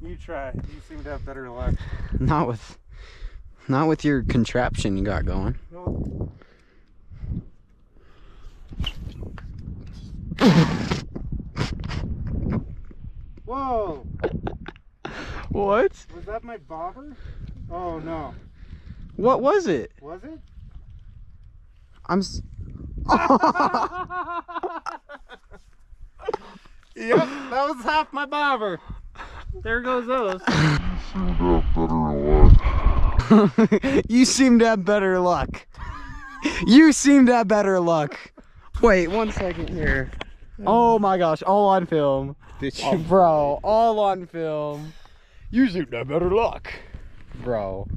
You try. You seem to have better luck. Not with your contraption you got going. No. Whoa! What? Was that my bobber? Oh no. What was it? Was it? Yep, that was half my bobber. There goes those. You seem to have better luck. You seem to have better luck. Wait, 1 second here. Oh my gosh, all on film. Did Oh, bro, all on film. You seem to have better luck. Bro.